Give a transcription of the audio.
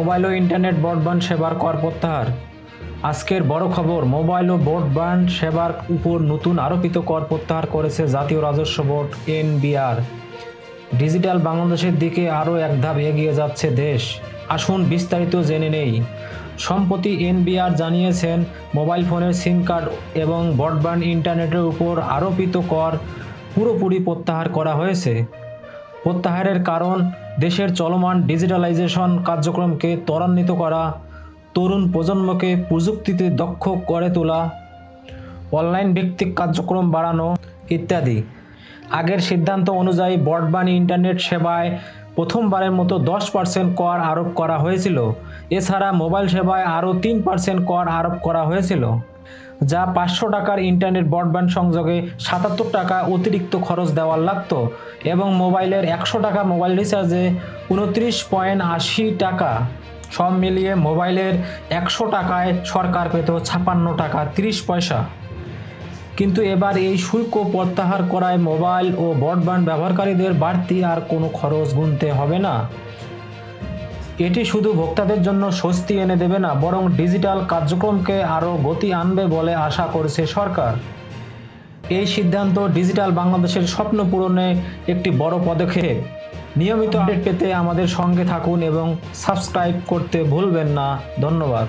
Mobile ও internet broadband সেবার কর প্রত্যাহার। আজকের বড় খবর, মোবাইল ও ব্রডব্যান্ড সেবার উপর নতুন আরোপিত কর প্রত্যাহার করেছে জাতীয় রাজস্ব বোর্ড এনবিআর। ডিজিটাল বাংলাদেশের দিকে আরও এক ধাপ এগিয়ে যাচ্ছে দেশ। আসুন বিস্তারিত জেনে নেই। সম্প্রতি এনবিআর জানিয়েছেন, মোবাইল ফোনের সিম কার্ড এবং ব্রডব্যান্ড ইন্টারনেটের উপর আরোপিত কর পুরোপুরি প্রত্যাহার করা হয়েছে। প্রত্যাহারের কারণ, দেশের চলমান ডিজিটালাইজেশন কার্যক্রমকে ত্বরান্বিত করা, তরুণ প্রজন্মকে প্রযুক্তিতে দক্ষ করে তোলা, অনলাইন ভিত্তিক কার্যক্রম বাড়ানো ইত্যাদি। আগের সিদ্ধান্ত অনুযায়ী ব্রডব্যান্ড ইন্টারনেট সেবায় প্রথমবারের মতো 10% কর আরোপ করা হয়েছিল। এছাড়া মোবাইল সেবায় আরও 3% কর আরোপ করা হয়েছিল, যা 500 টাকার ইন্টারনেট ব্রডব্যান্ড সংযোগে 77 টাকা অতিরিক্ত খরচ দেওয়ার লাগতো এবং মোবাইলের 100 টাকা মোবাইল রিচার্জে 29.80 টাকা। সব মিলিয়ে মোবাইলের 100 টাকায় সরকার পেত 56 টাকা 30 পয়সা। কিন্তু এবার এই শুল্ক প্রত্যাহার করায় মোবাইল ও ব্রডব্যান্ড ব্যবহারকারীদের বাড়তি আর কোনো খরচ গুনতে হবে না। এটি শুধু ভোক্তাদের জন্য স্বস্তি এনে দেবে না, বরং ডিজিটাল কার্যক্রমকে আরও গতি আনবে বলে আশা করছে সরকার। এই সিদ্ধান্ত ডিজিটাল বাংলাদেশের স্বপ্ন পূরণে একটি বড় পদক্ষেপ। নিয়মিত আপডেট পেতে আমাদের সঙ্গে থাকুন এবং সাবস্ক্রাইব করতে ভুলবেন না। ধন্যবাদ।